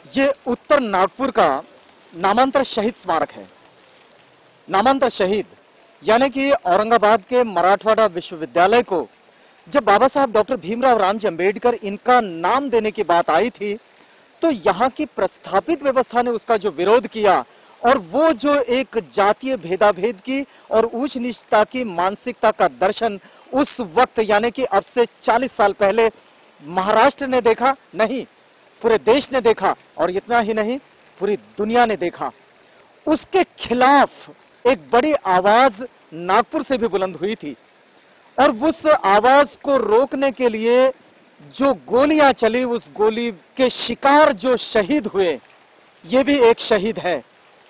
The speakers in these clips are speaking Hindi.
ये उत्तर नागपुर का नामांतर शहीद स्मारक है। नामांतर शहीद यानी कि औरंगाबाद के मराठवाड़ा विश्वविद्यालय को जब बाबा साहब डॉक्टर भीमराव रामजी अंबेडकर इनका नाम देने की बात आई थी, तो यहाँ की प्रस्थापित व्यवस्था ने उसका जो विरोध किया और वो जो एक जातीय भेदाभेद की और ऊंच नीचता की मानसिकता का दर्शन उस वक्त यानी कि अब से 40 साल पहले महाराष्ट्र ने देखा, नहीं पूरे देश ने देखा और इतना ही नहीं पूरी दुनिया ने देखा। उसके खिलाफ एक बड़ी आवाज नागपुर से भी बुलंद हुई थी और उस आवाज को रोकने के लिए जो गोलियां चली, उस गोली के शिकार जो शहीद हुए, ये भी एक शहीद है।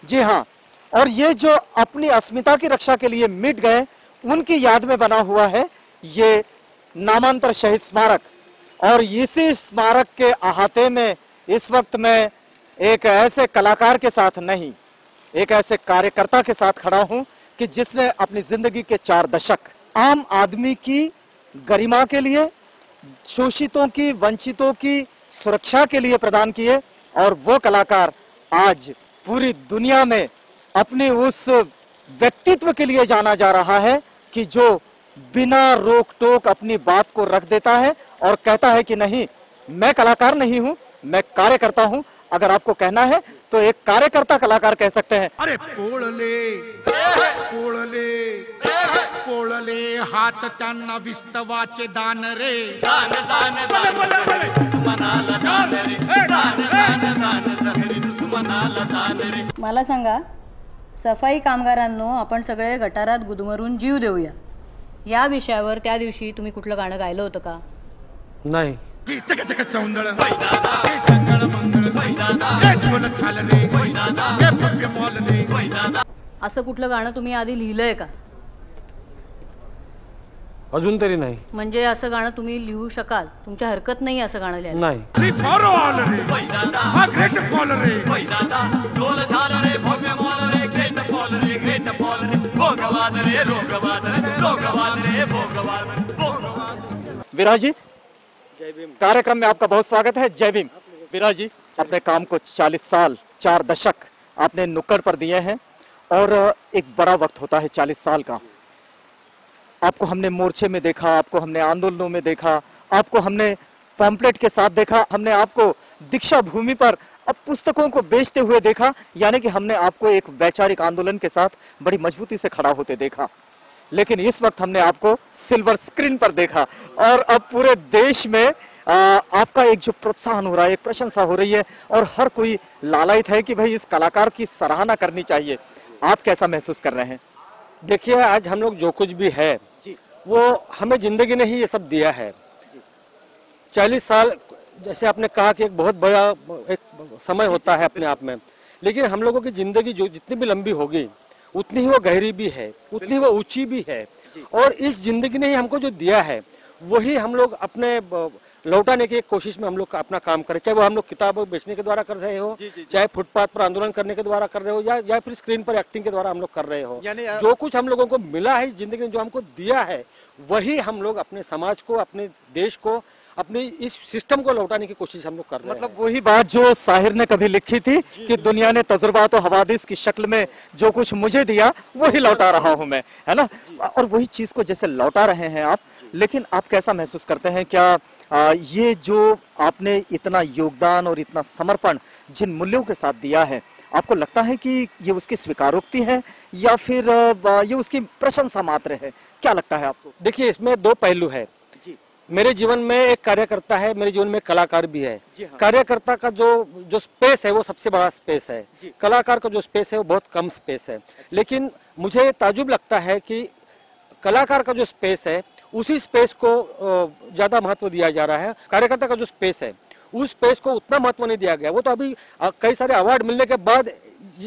जी हाँ, और ये जो अपनी अस्मिता की रक्षा के लिए मिट गए, उनकी याद में बना हुआ है ये नामांतर शहीद स्मारक। और इसी स्मारक के अहाते में इस वक्त मैं एक ऐसे कलाकार के साथ नहीं, एक ऐसे कार्यकर्ता के साथ खड़ा हूं कि जिसने अपनी जिंदगी के 4 दशक आम आदमी की गरिमा के लिए, शोषितों की, वंचितों की सुरक्षा के लिए प्रदान किए। और वो कलाकार आज पूरी दुनिया में अपने उस व्यक्तित्व के लिए जाना जा रहा है कि जो बिना रोक टोक अपनी बात को रख देता है और कहता है कि नहीं, मैं कलाकार नहीं हूं, मैं कार्यकर्ता हूं। अगर आपको कहना है तो एक कार्यकर्ता कलाकार कह सकते हैं। अरे पोळले हात त्यांना विस्तवाचे दान रे, दान दान दुश्मनाला दान रे, दान दान दुश्मनाला दान रे। मला सांगा, सफाई कामगारांनो आपण सगळे गटारात गुदमरून जीव देऊया या विषयावर त्या दिवशी तुम्ही कुठलं गाणं गायलं होतं का? नाही। चक चक चौंदळ वैदादा, हे जंगल मंगळ वैदादा, हे ज्वल झाल रे वैदादा, हे भव्य मॉल रे वैदादा। असं कुठलं गाणं तुम्ही आधी लिहिलंय का? अजून तरी नाही। म्हणजे असं गाणं तुम्ही लिहू शकाल? तुमच्या हरकत नाही असं गाणं लिहायला? नाही। ग्रेट फॉर ऑल रे वैदादा, हा ग्रेट फॉल रे वैदादा, ज्वल झाल रे भव्य मॉल रे, ग्रेट फॉल रे, ग्रेट फॉल रे, भोगवाद रे, रोगवाद रे, रोगवाद रे, भोगवाद। विराज जी, कार्यक्रम में आपका बहुत स्वागत है। जय भीम। विराज जी, अपने काम को 40 साल 4 दशक आपने नुक्कड़ पर दिए हैं और एक बड़ा वक्त होता है 40 साल का। आपको हमने मोर्चे में देखा, आपको हमने आंदोलनों में देखा, आपको हमने पॉम्पलेट के साथ देखा, हमने आपको दीक्षा भूमि पर अब पुस्तकों को बेचते हुए देखा, यानी कि हमने आपको एक वैचारिक आंदोलन के साथ बड़ी मजबूती से खड़ा होते देखा। लेकिन इस वक्त हमने आपको सिल्वर स्क्रीन पर देखा और अब पूरे देश में आपका एक जो प्रोत्साहन हो रहा है, एक प्रशंसा हो रही है और हर कोई लालायित है कि भाई इस कलाकार की सराहना करनी चाहिए। आप कैसा महसूस कर रहे हैं? देखिए, आज हम लोग जो कुछ भी है जी, वो हमें जिंदगी ने ही ये सब दिया है। 40 साल जैसे आपने कहा कि एक बहुत बड़ा एक समय होता है अपने आप में, लेकिन हम लोगों की जिंदगी जो जितनी भी लंबी होगी उतनी ही वो गहरी भी है, उतनी ही वो ऊंची भी है। और इस जिंदगी ने ही हमको जो दिया है वही हम लोग अपने लौटाने की कोशिश में हम लोग अपना काम करें, चाहे वो हम लोग किताबें बेचने के द्वारा कर रहे हो, चाहे फुटपाथ पर आंदोलन करने के द्वारा कर रहे हो, या फिर स्क्रीन पर एक्टिंग के द्वारा हम लोग कर रहे हो। जो कुछ हम लोगों को मिला है इस जिंदगी ने, जो हमको दिया है, वही हम लोग अपने समाज को, अपने देश को, अपने इस सिस्टम को लौटाने की कोशिश हम लोग कर रहे हैं। मतलब वही बात जो शाहिर ने कभी लिखी थी कि दुनिया ने तजुर्बात और हवादिस की शक्ल में जो कुछ मुझे दिया वही लौटा रहा हूं मैं, है ना? और वही चीज को जैसे लौटा रहे हैं आप। लेकिन आप कैसा महसूस करते हैं? क्या ये जो आपने इतना योगदान और इतना समर्पण जिन मूल्यों के साथ दिया है, आपको लगता है कि ये उसकी स्वीकारोक्ति है या फिर ये उसकी प्रशंसा मात्र है? क्या लगता है आपको? देखिए, इसमें 2 पहलू है। मेरे जीवन में एक कार्यकर्ता है, मेरे जीवन में कलाकार भी है। हाँ। कार्यकर्ता का जो स्पेस है वो सबसे बड़ा स्पेस है, कलाकार का जो स्पेस है वो बहुत कम स्पेस है। लेकिन मुझे ताजुब लगता है कि कलाकार का जो स्पेस है उसी स्पेस को ज्यादा महत्व दिया जा रहा है। कार्यकर्ता का जो स्पेस है उस स्पेस को उतना महत्व नहीं दिया गया। वो तो अभी कई सारे अवार्ड मिलने के बाद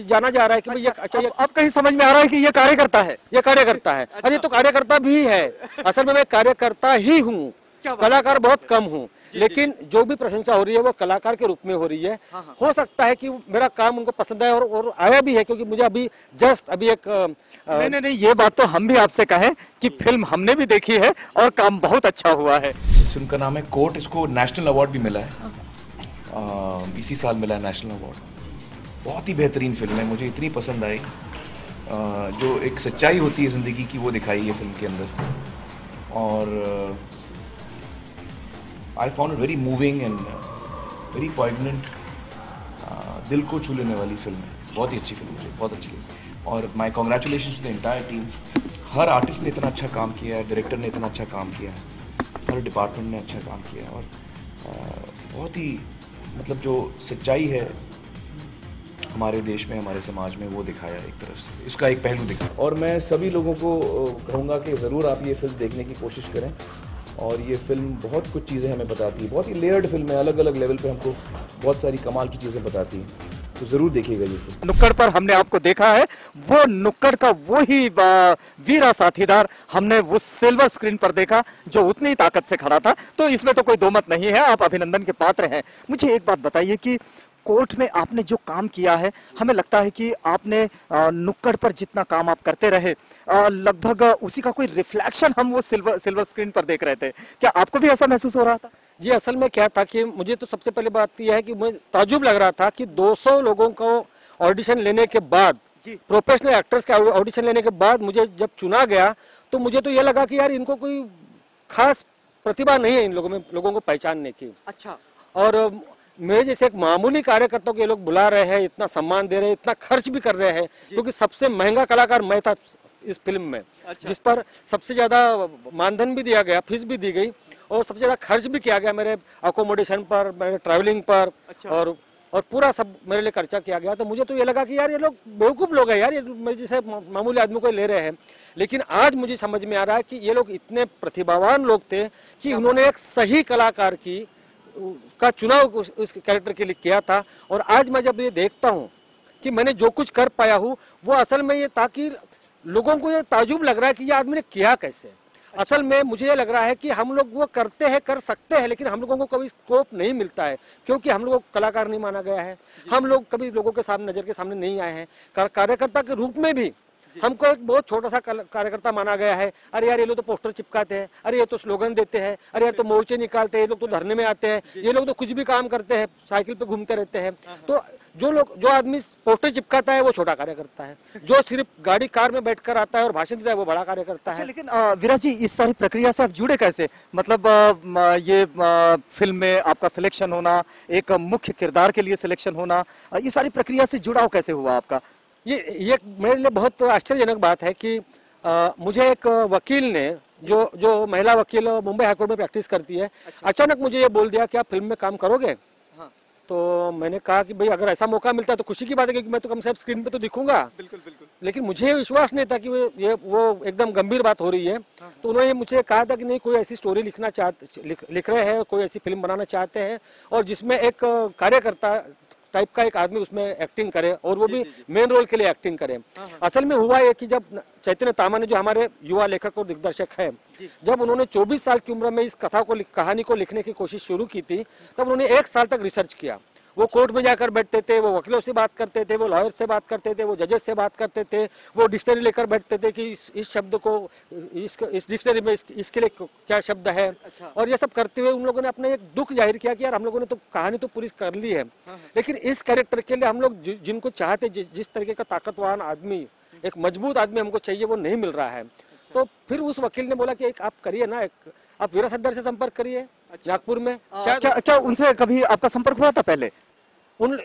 जाना जा रहा है कि अच्छा, अब कहीं समझ में आ रहा है कि ये कार्यकर्ता है, ये कार्यकर्ता है। अरे तो कार्यकर्ता भी है, असल में मैं कार्यकर्ता ही हूँ, कलाकार बहुत कम हूँ। लेकिन जो भी प्रशंसा हो रही है वो कलाकार के रूप में हो रही है। हो सकता है कि मेरा काम उनको पसंद है और आया भी है, क्योंकि मुझे अभी जस्ट अभी एक नहीं, ये बात तो हम भी आपसे कहें कि फिल्म हमने भी देखी है और काम बहुत अच्छा हुआ है। इस फिल्म का नाम है कोर्ट, इसको नेशनल अवार्ड भी मिला है इसी साल मिला नेशनल अवार्ड। बहुत ही बेहतरीन फिल्म है, मुझे इतनी पसंद आई। जो एक सच्चाई होती है ज़िंदगी की वो दिखाई है फिल्म के अंदर, और I found it very moving and very poignant. दिल को छू लेने वाली फिल्म है, बहुत ही अच्छी फिल्म, मुझे बहुत अच्छी लगी। और my congratulation to the entire team. हर आर्टिस्ट ने इतना अच्छा काम किया है, डायरेक्टर ने इतना अच्छा काम किया है, हर डिपार्टमेंट ने अच्छा काम किया है, और बहुत ही मतलब जो सच्चाई है हमारे देश में, हमारे समाज में, वो दिखाया एक तरफ से, इसका एक पहलू दिखाया। और मैं सभी लोगों को कहूँगा कि ज़रूर आप ये फिल्म देखने की कोशिश करें, और ये फिल्म बहुत कुछ चीज़ें हमें बताती है, बहुत ही लेयर्ड फिल्म है, अलग अलग लेवल पे हमको बहुत सारी कमाल की चीज़ें बताती हैं, तो ज़रूर देखिएगा ये फिल्म। नुक्कड़ पर हमने आपको देखा है, वो नुक्कड़ का वो ही वीरा साथीदार हमने वो सिल्वर स्क्रीन पर देखा जो उतनी ताकत से खड़ा था, तो इसमें तो कोई दो मत नहीं है, आप अभिनंदन के पात्र हैं। मुझे एक बात बताइए कि कोर्ट में आपने जो काम किया है, हमें लगता है कि आपने नुक्कड़ पर जितना काम आप करते रहे, लगभग उसी का कोई रिफ्लेक्शन हम वो सिल्वर स्क्रीन पर देख रहे थे। क्या आपको भी ऐसा महसूस हो रहा था? जी, असल में क्या था कि मुझे तो सबसे पहले बात यह है कि मुझे ताजुब लग रहा था कि 200 लोगों को ऑडिशन लेने के बाद, प्रोफेशनल एक्टर्स के ऑडिशन लेने के बाद मुझे जब चुना गया, तो मुझे तो ये लगा कि यार इनको कोई खास प्रतिभा नहीं है इन लोगों को पहचानने की। अच्छा। और मेरे जैसे एक मामूली कार्यकर्ता को ये लोग बुला रहे हैं, इतना सम्मान दे रहे हैं, इतना खर्च भी कर रहे हैं, क्योंकि सबसे महंगा कलाकार मैं था इस फिल्म में। अच्छा। जिस पर सबसे ज्यादा मानधन भी दिया गया, फीस भी दी गई, और सबसे ज्यादा खर्च भी किया गया मेरे अकोमोडेशन पर, मेरे ट्रैवलिंग पर। अच्छा। और पूरा सब मेरे लिए खर्चा किया गया। तो मुझे तो ये लगा कि यार ये लोग बेवकूफ लोग हैं यार, ये मेरे जैसे मामूली आदमी को ले रहे हैं। लेकिन आज मुझे समझ में आ रहा है कि ये लोग इतने प्रतिभावान लोग थे कि उन्होंने एक सही कलाकार का चुनाव उस कैरेक्टर के लिए किया था। और आज मैं जब ये देखता हूँ कि मैंने जो कुछ कर पाया हूँ, वो असल में ये था कि लोगों को ये ताजुब लग रहा है कि ये आदमी ने किया कैसे। अच्छा। असल में मुझे ये लग रहा है कि हम लोग वो करते हैं, कर सकते हैं, लेकिन हम लोगों को कभी स्कोप नहीं मिलता है, क्योंकि हम लोगों को कलाकार नहीं माना गया है। हम लोग कभी लोगों के सामने, नजर के सामने नहीं आए हैं। कार्यकर्ता के रूप में भी हमको एक बहुत छोटा सा कार्यकर्ता माना गया है। अरे यार ये लोग तो पोस्टर चिपकाते हैं, अरे ये तो स्लोगन देते हैं, अरे यार तो मोर्चे निकालते हैं, ये लोग तो धरने में आते हैं, ये लोग तो कुछ भी काम करते हैं, साइकिल पे घूमते रहते हैं। तो जो आदमी पोस्टर चिपकाता है वो छोटा कार्यकर्ता है, जो सिर्फ गाड़ी कार में बैठकर आता है और भाषण देता है वो बड़ा कार्यकर्ता है। लेकिन विराज जी, इस सारी प्रक्रिया से आप जुड़े कैसे? मतलब ये फिल्म में आपका सिलेक्शन होना, एक मुख्य किरदार के लिए सिलेक्शन होना, ये सारी प्रक्रिया से जुड़ाव कैसे हुआ आपका? ये मेरे लिए बहुत आश्चर्यजनक बात है कि मुझे एक वकील ने, जो महिला वकील मुंबई हाईकोर्ट में प्रैक्टिस करती है, अच्छा। अचानक मुझे ये बोल दिया कि आप फिल्म में काम करोगे। हाँ। तो मैंने कहा कि भाई अगर ऐसा मौका मिलता है तो खुशी की बात है, क्योंकि मैं तो कम से कम स्क्रीन पे तो दिखूंगा। बिल्कुल बिल्कुल। लेकिन मुझे विश्वास नहीं था कि वो एकदम गंभीर बात हो रही है। हाँ। तो उन्होंने मुझे कहा था कि नहीं, कोई ऐसी स्टोरी लिख रहे हैं, कोई ऐसी फिल्म बनाना चाहते हैं और जिसमें एक कार्यकर्ता टाइप का एक आदमी उसमें एक्टिंग करे, और वो भी मेन रोल के लिए एक्टिंग करे। असल में हुआ ये कि जब चैतन्य तामाने, जो हमारे युवा लेखक और दिग्दर्शक है, जब उन्होंने 24 साल की उम्र में इस कहानी को लिखने की कोशिश शुरू की थी, तब उन्होंने 1 साल तक रिसर्च किया। वो कोर्ट में जाकर बैठते थे, वो वकीलों से बात करते थे, वो लॉयर से बात करते थे, वो जजेस से बात करते थे, वो डिक्शनरी लेकर बैठते थे कि इस शब्द को, इस डिक्शनरी में इसके लिए क्या शब्द है। अच्छा। और ये सब करते हुए उन लोगों ने अपने एक दुख जाहिर किया कि यार हम लोगों ने तो कहानी तो पूरी कर ली है, लेकिन इस कैरेक्टर के लिए हम लोग जिनको चाहते, जिस तरीके का ताकतवान आदमी, एक मजबूत आदमी हमको चाहिए, वो नहीं मिल रहा है। तो फिर उस वकील ने बोला कि एक आप करिए ना, आप वीरा साथीदार से संपर्क करिए नागपुर में। क्या उनसे कभी आपका संपर्क हुआ था पहले? उन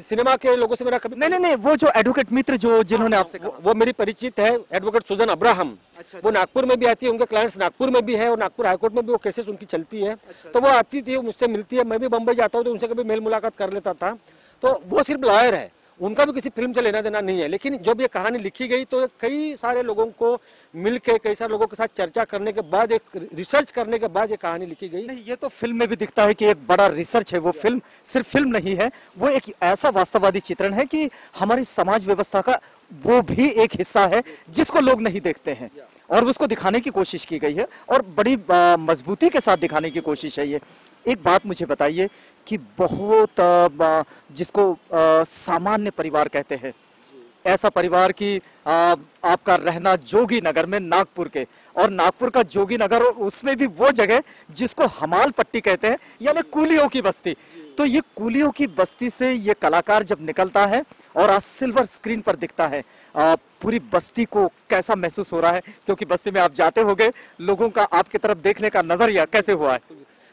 सिनेमा के लोगों से मेरा कभी नहीं, वो जो एडवोकेट मित्र जिन्होंने आपसे कहा, वो मेरी परिचित है, एडवोकेट सुजन अब्राहम। अच्छा। वो नागपुर में भी आती है, उनके क्लाइंट्स नागपुर में भी है, और नागपुर हाईकोर्ट में भी वो केसेस उनकी चलती है। अच्छा। तो वो आती थी, मुझसे मिलती है, मैं भी बम्बई जाता हूँ तो उनसे कभी मेल मुलाकात कर लेता था। तो वो सिर्फ लॉयर है, उनका भी किसी फिल्म से लेना देना नहीं है। लेकिन जब ये कहानी लिखी गई तो कई सारे लोगों को मिलके, कई सारे लोगों के साथ चर्चा करने के बाद, एक रिसर्च करने के बाद ये कहानी लिखी गई। नहीं, ये तो फिल्म में भी दिखता है कि एक बड़ा रिसर्च है। वो फिल्म सिर्फ फिल्म नहीं है, वो एक ऐसा वास्तववादी चित्रण है कि हमारी समाज व्यवस्था का वो भी एक हिस्सा है जिसको लोग नहीं देखते हैं, और उसको दिखाने की कोशिश की गई है, और बड़ी मजबूती के साथ दिखाने की कोशिश है। ये एक बात मुझे बताइए कि बहुत जिसको सामान्य परिवार कहते हैं, ऐसा परिवार की आपका रहना जोगी नगर में, नागपुर के, और नागपुर का जोगीनगर, और उसमें भी वो जगह जिसको हमाल पट्टी कहते हैं, यानी कूलियों की बस्ती। तो ये कूलियों की बस्ती से ये कलाकार जब निकलता है और आज सिल्वर स्क्रीन पर दिखता है, पूरी बस्ती को कैसा महसूस हो रहा है? क्योंकि बस्ती में आप जाते होंगे, लोगों का आपकी तरफ देखने का नजरिया कैसे हुआ है?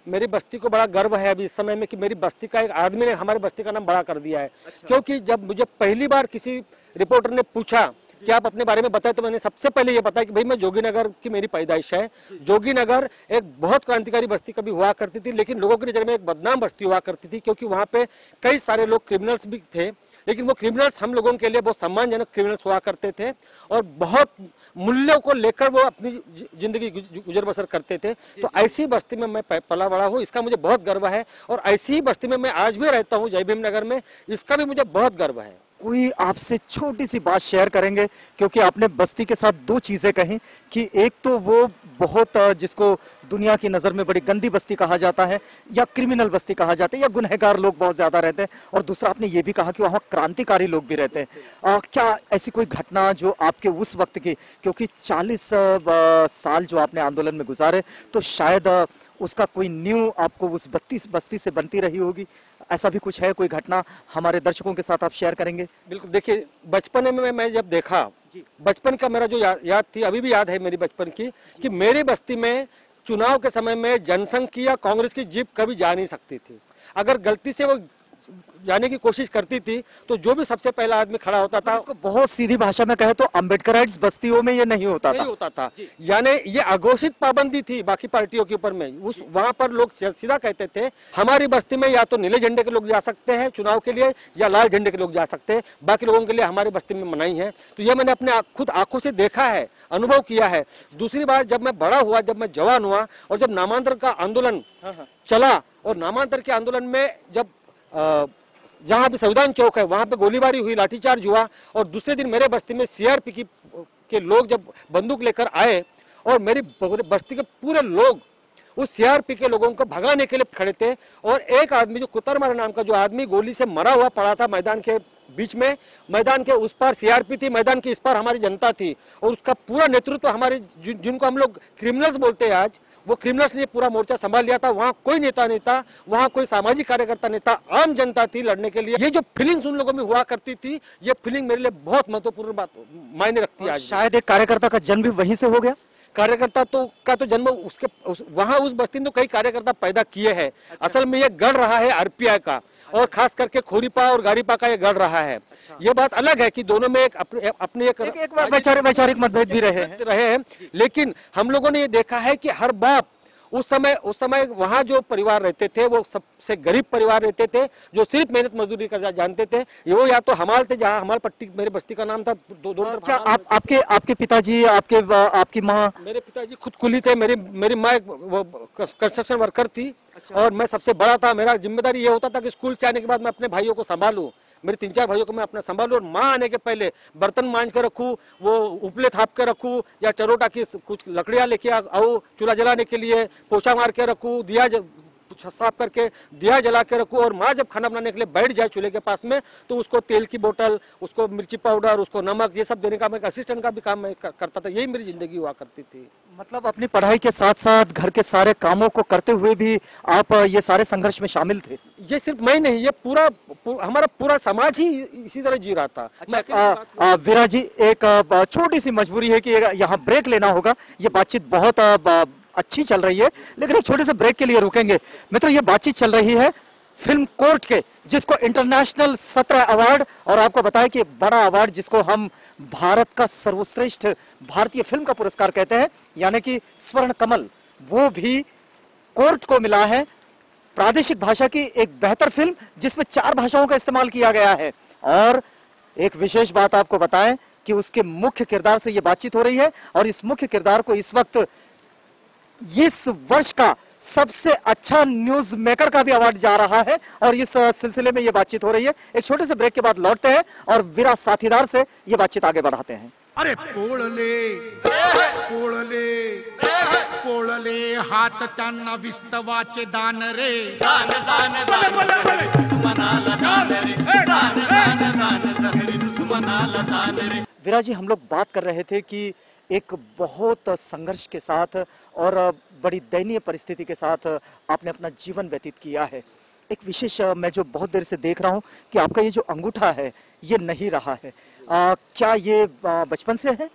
मेरी बस्ती को बड़ा गर्व है अभी इस समय में कि मेरी बस्ती का एक आदमी ने हमारी बस्ती का नाम बड़ा कर दिया है। क्योंकि जब मुझे पहली बार किसी रिपोर्टर ने पूछा कि आप अपने बारे में बताएं, तो मैंने सबसे पहले ये बताया कि भाई मैं जोगीनगर की मेरी पैदाइश है। जोगीनगर एक बहुत क्रांतिकारी बस्ती कभी हुआ करती थी, लेकिन लोगों की नजर में एक बदनाम बस्ती हुआ करती थी, क्योंकि वहाँ पे कई सारे लोग क्रिमिनल्स भी थे, लेकिन वो क्रिमिनल्स हम लोगों के लिए बहुत सम्मानजनक क्रिमिनल्स हुआ करते थे और बहुत मूल्यों को लेकर वो अपनी जिंदगी गुजर बसर करते थे। तो ऐसी बस्ती में मैं पला बड़ा हूँ, इसका मुझे बहुत गर्व है। और ऐसी ही बस्ती में मैं आज भी रहता हूँ, जय भीम नगर में, इसका भी मुझे बहुत गर्व है। कोई आपसे छोटी सी बात शेयर करेंगे, क्योंकि आपने बस्ती के साथ दो चीजें कही कि एक तो वो बहुत जिसको दुनिया की नजर में बड़ी गंदी बस्ती कहा जाता है या क्रिमिनल बस्ती कहा जाता है या गुनहगार लोग बहुत ज्यादा रहते हैं, और दूसरा आपने ये भी कहा कि वहाँ क्रांतिकारी लोग भी रहते हैं। क्या ऐसी कोई घटना जो आपके उस वक्त की, क्योंकि 40 साल जो आपने आंदोलन में गुजारे, तो शायद उसका कोई न्यू आपको उस बस्ती से बनती रही होगी, ऐसा भी कुछ है? कोई घटना हमारे दर्शकों के साथ आप शेयर करेंगे? बिल्कुल, देखिए बचपन में मैं जब देखा, बचपन का मेरा जो याद थी, अभी भी याद है मेरी बचपन की, कि मेरी बस्ती में चुनाव के समय में जनसंघ की या कांग्रेस की जीप कभी जा नहीं सकती थी। अगर गलती से वो जाने की कोशिश करती थी तो जो भी सबसे पहला आदमी खड़ा होता था, उसको बहुत सीधी भाषा में कहे तो अम्बेडकराइट्स बस्तियों में ये नहीं होता था। यानी ये अघोषित पाबंदी थी बाकी पार्टियों के ऊपर में। उस वहां पर लोग सीधा कहते थे हमारी बस्ती में या तो नीले झंडे के लोग जा सकते हैं चुनाव के लिए या लाल झंडे के लोग जा सकते हैं, बाकी लोगों के लिए हमारी बस्ती में मनाही है। तो ये मैंने अपने खुद आंखों से देखा है, अनुभव किया है। दूसरी बार जब मैं बड़ा हुआ, जब मैं जवान हुआ और जब नामांतरण का आंदोलन चला, और नामांतरण के आंदोलन में जब जहां पे संविधान चौक है वहां पे गोलीबारी हुई, लाठीचार्ज हुआ, और दूसरे दिन मेरे बस्ती में सीआरपी के लोग जब बंदूक लेकर आए और मेरी बस्ती के पूरे लोग उस सीआरपी के लोगों को भगाने के लिए खड़े थे, और एक आदमी जो कुतरमारा नाम का जो आदमी गोली से मरा हुआ पड़ा था मैदान के बीच में, मैदान के उस पार सीआरपी थी, मैदान के इस पार हमारी जनता थी, और उसका पूरा नेतृत्व हमारे जिनको हम लोग क्रिमिनल्स बोलते हैं आज, वो क्रिमिनल्स ने पूरा मोर्चा संभाल लिया था। वहाँ कोई नेता नहीं था, वहाँ कोई सामाजिक कार्यकर्ता नहीं था, आम जनता थी लड़ने के लिए। ये जो फीलिंग्स उन लोगों में हुआ करती थी, ये फीलिंग मेरे लिए बहुत महत्वपूर्ण बात मायने रखती है आज। शायद एक कार्यकर्ता का जन्म भी वहीं से हो गया। कार्यकर्ता का तो जन्म वहाँ उस बस्ती में तो कई कार्यकर्ता पैदा किए हैं। असल में ये गढ़ रहा है आरपीआई का, और खास करके खोरीपा और गारीपा का ये गढ़ रहा है। ये बात अलग है कि दोनों में अपने एक वैचारिक मतभेद भी रहे हैं, लेकिन हम लोगों ने ये देखा है कि हर बाप उस समय वहाँ जो परिवार रहते थे वो सबसे गरीब परिवार रहते थे, जो सिर्फ मेहनत मजदूरी कर जानते थे। वो या तो हमाल थे, जहाँ हमाल पट्टी मेरे बस्ती का नाम था। क्या आपके पिताजी, आपकी माँ? मेरे पिताजी खुद कुली थे, मेरी माँ कंस्ट्रक्शन वर्कर थी। और मैं सबसे बड़ा था। मेरा जिम्मेदारी ये होता था कि स्कूल से आने के बाद मैं अपने भाइयों को संभालूं, मेरे 3-4 भाइयों को मैं अपना संभालूं, और माँ आने के पहले बर्तन मांझ के रखूं, वो उपले थाप के रखूं, या चरोटा की कुछ लकड़ियां लेके आऊं चूल्हा जलाने के लिए, पोछा मार के रखूं, दिया साफ करके दिया जला के रखूं, और माँ जब खाना बनाने के लिए बैठ जाए चूल्हे के पास में तो उसको तेल की बोतल, उसको मिर्ची पाउडर, उसको नमक, ये सब देने का मैं एक असिस्टेंट का भी काम मैं करता था। यही मेरी जिंदगी हुआ करती थी। मतलब अपनी पढ़ाई के साथ साथ घर के सारे कामों को करते हुए भी आप ये सारे संघर्ष में शामिल थे? ये सिर्फ मैं नहीं, ये हमारा पूरा समाज ही इसी तरह जी रहा था। वीरा जी, एक छोटी सी मजबूरी है कि यहाँ ब्रेक लेना होगा। ये बातचीत बहुत अच्छी चल रही है, लेकिन एक छोटे से ब्रेक के लिए रुकेंगे। मित्रों, ये बातचीत चल रही है फिल्म कोर्ट के, जिसको इंटरनेशनल 17 अवार्ड, और आपको बताया कि एक बड़ा अवार्ड जिसको हम भारत का सर्वश्रेष्ठ भारतीय फिल्म का पुरस्कार कहते हैं, यानी कि स्वर्ण कमल, वो भी कोर्ट को मिला है। प्रादेशिक भाषा की एक बेहतर फिल्म जिसमें 4 भाषाओं का इस्तेमाल किया गया है। और एक विशेष बात आपको बताएं कि उसके मुख्य किरदार से ये बातचीत हो रही है, और इस मुख्य किरदार को इस वक्त इस वर्ष का सबसे अच्छा न्यूज मेकर का भी अवार्ड जा रहा है, और इस सिलसिले में ये बातचीत हो रही है। एक छोटे से ब्रेक के बाद लौटते हैं और वीरा साथीदार से ये बातचीत आगे बढ़ाते हैं। अरे पोळले हात त्यांना विस्तवाचे दान रे, वीरा जी, हम लोग बात कर रहे थे कि एक बहुत संघर्ष के साथ और बड़ी दयनीय परिस्थिति के साथ आपने अपना जीवन व्यतीत किया है। एक विशेष मैं जो बहुत देर से देख रहा हूँ कि आपका ये जो अंगूठा है ये नहीं रहा है, क्या ये बचपन से है?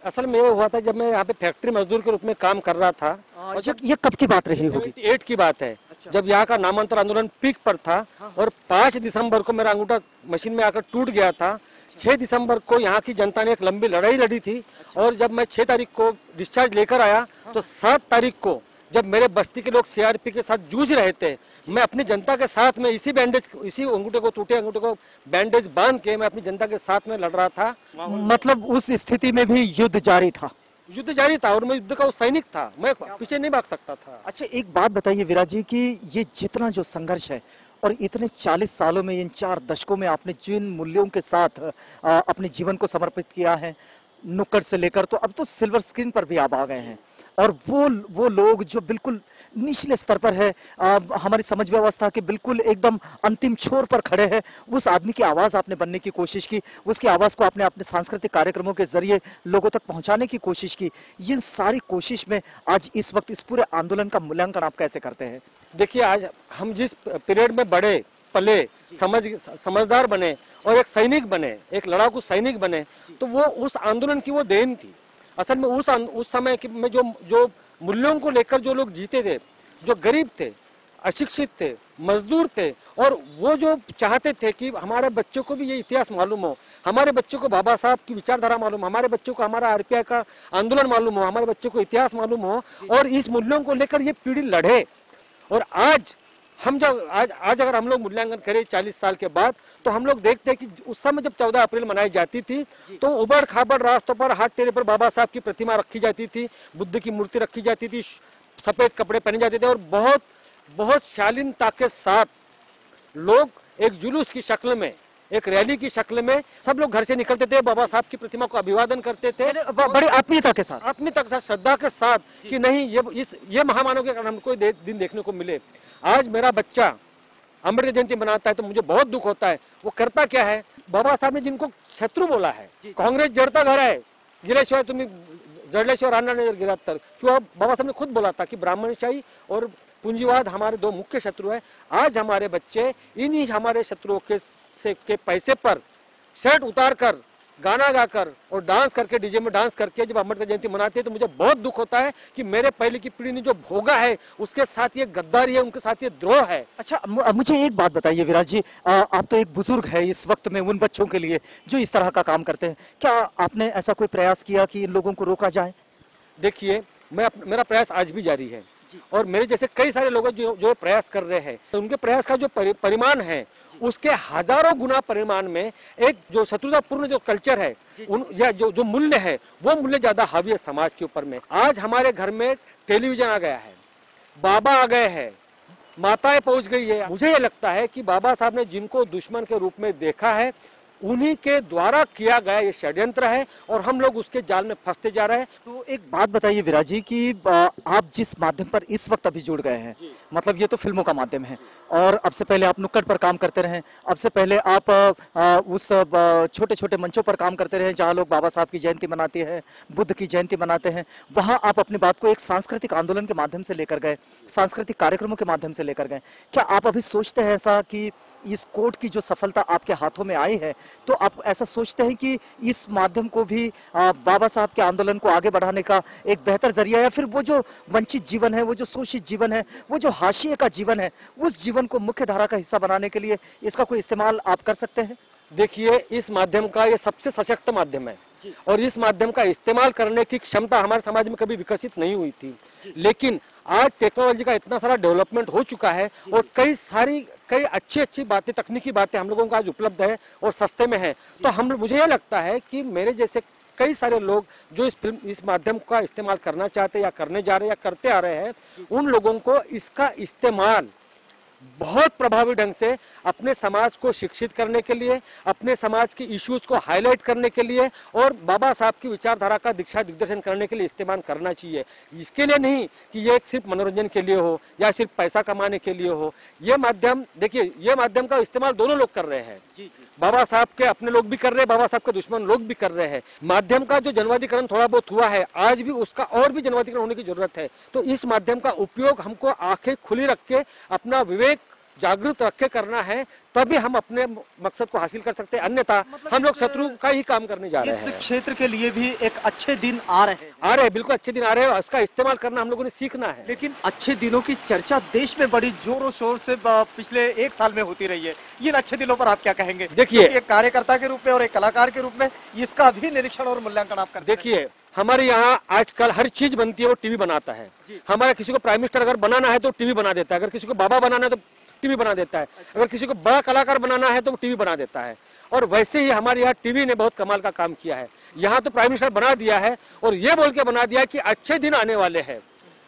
असल में ये हुआ था जब मैं यहाँ पे फैक्ट्री मजदूर के रूप में काम कर रहा था। और ये कब की बात रही होगी? 78 की बात है। अच्छा। जब यहाँ का नामांतर आंदोलन पीक पर था और 5 दिसंबर को मेरा अंगूठा मशीन में आकर टूट गया था। 6 दिसंबर को यहाँ की जनता ने एक लंबी लड़ाई लड़ी थी और जब मैं 6 तारीख को डिस्चार्ज लेकर आया तो 7 तारीख को जब मेरे बस्ती के लोग सीआरपी के साथ जूझ रहे थे, मैं अपनी जनता के साथ में इसी अंगूठे को, टूटे अंगूठे को बैंडेज बांध के मैं अपनी जनता के साथ में लड़ रहा था। मतलब उस स्थिति में भी युद्ध जारी था? युद्ध जारी था और मैं युद्ध का सैनिक था, मैं पीछे नहीं भाग सकता था। अच्छा, एक बात बताइए विराट जी कि ये जितना जो संघर्ष है और इतने 40 सालों में, इन 4 दशकों में आपने जिन मूल्यों के साथ अपने जीवन को समर्पित किया है, नुक्कड़ से लेकर तो अब तो सिल्वर स्क्रीन पर भी आप आ गए हैं, और वो लोग जो बिल्कुल निचले स्तर पर है, हमारी समझ व्यवस्था के बिल्कुल एकदम अंतिम छोर पर खड़े हैं, उस आदमी की आवाज़ आपने बनने की कोशिश की, उसकी आवाज़ को आपने अपने सांस्कृतिक कार्यक्रमों के जरिए लोगों तक पहुंचाने की कोशिश की। ये सारी कोशिश में आज इस वक्त इस पूरे आंदोलन का मूल्यांकन आप कैसे करते हैं? देखिए, आज हम जिस पीरियड में बड़े पले, समझदार बने और एक सैनिक बने, एक लड़ाकू सैनिक बने, तो वो उस आंदोलन की वो देन थी। असल में उस समय में जो मूल्यों को लेकर जो लोग जीते थे, जो गरीब थे, अशिक्षित थे, मजदूर थे, और वो जो चाहते थे कि हमारे बच्चों को भी ये इतिहास मालूम हो, हमारे बच्चों को बाबा साहब की विचारधारा मालूम, हमारे बच्चों को हमारा आरपीआई का आंदोलन मालूम हो, हमारे बच्चों को इतिहास मालूम हो, और इस मूल्यों को लेकर ये पीढ़ी लड़े। और आज अगर हम लोग मूल्यांकन करें 40 साल के बाद, तो हम लोग देखते हैं कि उस समय जब 14 अप्रैल मनाई जाती थी तो उबड़ खाबड़ रास्तों पर हाथ टेरे पर बाबा साहब की प्रतिमा रखी जाती थी, बुद्ध की मूर्ति रखी जाती थी, सफेद कपड़े पहने जाते थे, और बहुत बहुत शालीनता के साथ लोग एक जुलूस की शक्ल में, एक रैली की शक्ल में सब लोग घर से निकलते थे, बाबा साहब की प्रतिमा को अभिवादन करते थे, बड़ी आत्मीयता के साथ, श्रद्धा के साथ कि नहीं ये महामानव के कारण हमको दिन देखने को मिले। आज मेरा बच्चा अमृत जयंती मनाता है तो मुझे बहुत दुख होता है। वो करता क्या है, बाबा साहब ने जिनको शत्रु बोला है, कांग्रेस जड़ता घर है, गिरेशिवाय तुम्हें जड़लेश्वर राणा ने गिरा तर, क्यों? बाबा साहब ने खुद बोला था कि ब्राह्मणशाही और पूंजीवाद हमारे 2 मुख्य शत्रु है। आज हमारे बच्चे इन्हीं हमारे शत्रुओं के पैसे पर शर्ट उतार कर, गाना गाकर और डांस करके, डीजे में डांस करके जब अम्बेडकर जयंती मनाते हैं तो मुझे बहुत दुख होता है कि मेरे पहले की पीढ़ी ने जो भोगा है उसके साथ ये गद्दारी है, उनके साथ ये द्रोह है। अच्छा, मुझे एक बात बताइए विराट जी, आप तो एक बुजुर्ग है इस वक्त में उन बच्चों के लिए जो इस तरह का काम करते हैं, क्या आपने ऐसा कोई प्रयास किया कि इन लोगों को रोका जाए? देखिए, मेरा प्रयास आज भी जारी है और मेरे जैसे कई सारे लोग जो प्रयास कर रहे हैं, तो उनके प्रयास का जो परिमाण है उसके हजारों गुना परिमाण में एक जो शत्रुतापूर्ण जो कल्चर है, या जो मूल्य है, वो मूल्य ज्यादा हावी है समाज के ऊपर में। आज हमारे घर में टेलीविजन आ गया है, बाबा आ गए हैं, माताएं पहुंच गई है। मुझे ये लगता है कि बाबा साहब ने जिनको दुश्मन के रूप में देखा है, उन्हीं के द्वारा किया गया ये षड्यंत्र है और हम लोग उसके जाल में फंसते जा रहे हैं। तो एक बात बताइए विराट जी कि आप जिस माध्यम पर इस वक्त अभी जुड़ गए हैं, मतलब ये तो फिल्मों का माध्यम है, और अब से पहले आप नुक्कड़ पर काम करते रहे, अब से पहले आप उस छोटे छोटे मंचों पर काम करते रहे जहाँ लोग बाबा साहब की जयंती मनाते हैं, बुद्ध की जयंती मनाते हैं, वहाँ आप अपनी बात को एक सांस्कृतिक आंदोलन के माध्यम से लेकर गए, सांस्कृतिक कार्यक्रमों के माध्यम से लेकर गए। क्या आप अभी सोचते हैं ऐसा कि इस कोर्ट की जो सफलता आपके हाथों में आई है, तो आप ऐसा सोचते हैं कि इस माध्यम को भी बाबा साहब के आंदोलन को आगे बढ़ाने का एक बेहतर जरिया, या फिर वो जो वंचित जीवन है, वो जो शोषित जीवन है, वो जो हाशिए का जीवन है, उस जीवन को मुख्य धारा का हिस्सा बनाने के लिए इसका कोई इस्तेमाल आप कर सकते हैं? देखिए, इस माध्यम का ये सबसे सशक्त माध्यम है और इस माध्यम का इस्तेमाल करने की क्षमता हमारे समाज में कभी विकसित नहीं हुई थी, लेकिन आज टेक्नोलॉजी का इतना सारा डेवलपमेंट हो चुका है और कई अच्छी बातें, तकनीकी बातें हम लोगों को आज उपलब्ध है और सस्ते में है। तो मुझे यह लगता है कि मेरे जैसे कई सारे लोग जो इस माध्यम का इस्तेमाल करना चाहते हैं या करने जा रहे हैं या करते आ रहे हैं, उन लोगों को इसका इस्तेमाल बहुत प्रभावी ढंग से अपने समाज को शिक्षित करने के लिए, अपने समाज की इश्यूज को हाईलाइट करने के लिए और बाबा साहब की विचारधारा का दिशा दिग्दर्शन करने के लिए इस्तेमाल करना चाहिए। इसके लिए नहीं कि ये सिर्फ मनोरंजन के लिए हो या सिर्फ पैसा कमाने के लिए हो। ये माध्यम देखिए, ये माध्यम का इस्तेमाल दोनों लोग कर रहे हैं। बाबा साहब के अपने लोग भी कर रहे हैं, बाबा साहब के दुश्मन लोग भी कर रहे हैं। माध्यम का जो जनवादीकरण थोड़ा बहुत हुआ है, आज भी उसका और भी जनवादीकरण होने की जरूरत है। तो इस माध्यम का उपयोग हमको आंखें खुली रख के, अपना विवेक जागृत रख के करना है, तभी हम अपने मकसद को हासिल कर सकते हैं। अन्यथा हम लोग शत्रु का ही काम करने जा रहे हैं। इस क्षेत्र के लिए भी एक अच्छे दिन आ रहे हैं, बिल्कुल अच्छे दिन आ रहे हैं। इसका इस्तेमाल करना हम लोगों ने सीखना है। लेकिन अच्छे दिनों की चर्चा देश में बड़ी जोरों शोर से पिछले 1 साल में होती रही है। इन अच्छे दिनों पर आप क्या कहेंगे? देखिए, एक कार्यकर्ता के रूप में और एक कलाकार के रूप में इसका भी निरीक्षण और मूल्यांकन आप करते हैं। देखिए, हमारे यहाँ आजकल हर चीज बनती है वो टीवी बनाता है। हमारा किसी को प्राइम मिनिस्टर अगर बनाना है तो टीवी बना देता है, अगर किसी को बाबा बनाना है तो टीवी बना देता है, अगर किसी को बड़ा कलाकार बनाना है तो वो टीवी बना देता है। और वैसे ही हमारे यहाँ टीवी ने बहुत कमाल का काम किया है। यहाँ तो प्राइम मिनिस्टर बना दिया है और ये बोल के बना दिया कि अच्छे दिन आने वाले हैं।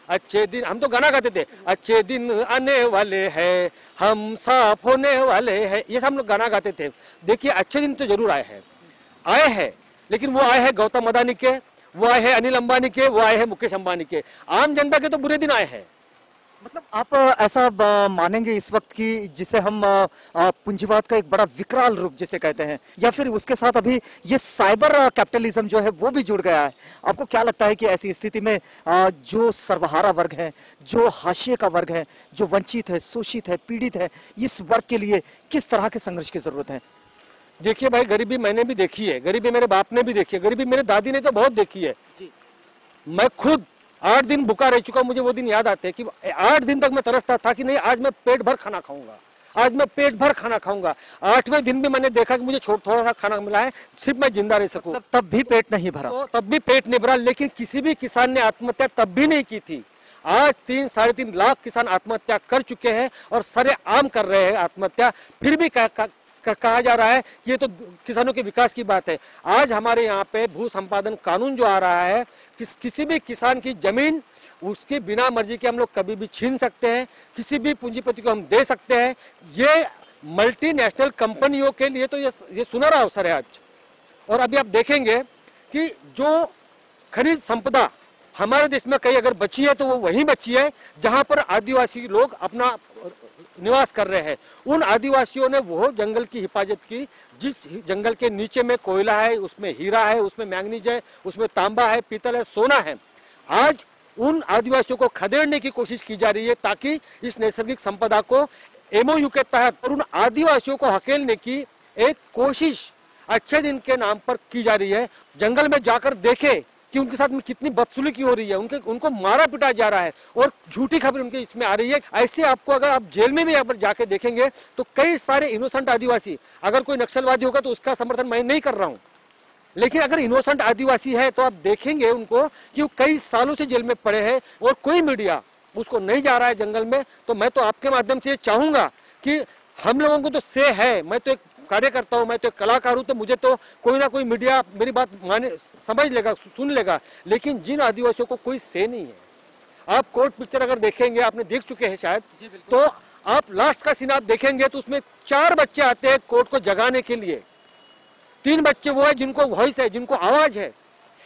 अच्छे दिन, हम तो गाना गाते थे, अच्छे दिन आने वाले हैं, हम साफ होने वाले हैं, ये सब हम लोग गाना गाते थे। देखिए, अच्छे दिन तो जरूर आए हैं, लेकिन वो आए हैं गौतम अदानी के, वो आए हैं अनिल अंबानी के, वो आए हैं मुकेश अंबानी के। आम जनता के तो बुरे दिन आए हैं। मतलब आप ऐसा मानेंगे इस वक्त की जिसे हम पूंजीवाद का एक बड़ा विकराल रूप जिसे कहते हैं, या फिर उसके साथ अभी ये साइबर कैपिटलिज्म जो है वो भी जुड़ गया है? आपको क्या लगता है कि ऐसी स्थिति में जो सर्वहारा वर्ग है, जो हाशिए का वर्ग है, जो वंचित है, शोषित है, पीड़ित है, इस वर्ग के लिए किस तरह के संघर्ष की जरूरत है? देखिए भाई, गरीबी मैंने भी देखी है, गरीबी मेरे बाप ने भी देखी है, गरीबी मेरे दादी ने तो बहुत देखी है। मैं खुद 8 दिन भूखा रह चुका। मुझे वो दिन याद आते हैं कि 8 दिन तक मैं तरसता था कि नहीं, आज मैं पेट भर खाना खाऊंगा, आज मैं पेट भर खाना खाऊंगा। 8वें दिन भी मैंने देखा कि मुझे थोड़ा सा खाना मिला है, सिर्फ मैं जिंदा रह सकूं। तब भी पेट नहीं भरा? तो तब भी पेट नहीं भरा, लेकिन किसी भी किसान ने आत्महत्या तब भी नहीं की थी। आज 3-3.5 लाख किसान आत्महत्या कर चुके हैं और सरेआम कर रहे हैं आत्महत्या। फिर भी कहा जा रहा है कि ये तो किसानों के विकास की बात है। आज हमारे यहाँ पे भू संपादन कानून जो आ रहा है, किसी भी किसान की जमीन उसकी बिना मर्जी के हम लोग कभी भी छीन सकते हैं, किसी भी पूंजीपति को हम दे सकते हैं। ये मल्टीनेशनल कंपनियों के लिए तो ये सुनहरा अवसर है आज। और अभी आप देखेंगे कि जो खनिज संपदा हमारे देश में कहीं अगर बची है तो वो वहीं बची है जहां पर आदिवासी लोग अपना निवास कर रहे हैं। उन आदिवासियों ने वो जंगल की हिफाजत की, जिस जंगल के नीचे में कोयला है, उसमें हीरा है, उसमें मैंगनीज है, उसमें तांबा है, पीतल है, सोना है। आज उन आदिवासियों को खदेड़ने की कोशिश की जा रही है ताकि इस नैसर्गिक संपदा को एमओयू के तहत और उन आदिवासियों को हकेलने की एक कोशिश अच्छे दिन के नाम पर की जा रही है। जंगल में जाकर देखे कि उनके साथ में कितनी बदसलूकी हो रही है, उनको मारा पिटा जा रहा है और झूठी खबर उनके इसमें आ रही है। ऐसे आपको अगर आप जेल में भी अगर जाके देखेंगे तो कई सारे इनोसेंट आदिवासी, अगर कोई नक्सलवादी होगा तो उसका समर्थन मैं नहीं कर रहा हूं, लेकिन अगर इनोसेंट आदिवासी है तो आप देखेंगे उनको कि वो कई सालों से जेल में पड़े हैं और कोई मीडिया उसको नहीं जा रहा है जंगल में। तो मैं तो आपके माध्यम से चाहूंगा कि हम लोगों को तो से है, मैं तो एक कार्यकर्ता हूं, मैं तो एक कलाकार हूं, तो मुझे तो कोई ना कोई मीडिया मेरी बात समझ लेगा, सुन लेगा, लेकिन जिन आदिवासियों को कोई से नहीं है। आप कोर्ट पिक्चर अगर देखेंगे, आपने देख चुके हैं शायद, तो आप लास्ट का सीन आप देखेंगे तो उसमें 4 बच्चे आते हैं कोर्ट को जगाने के लिए। 3 बच्चे वो है जिनको वॉइस है, जिनको आवाज है,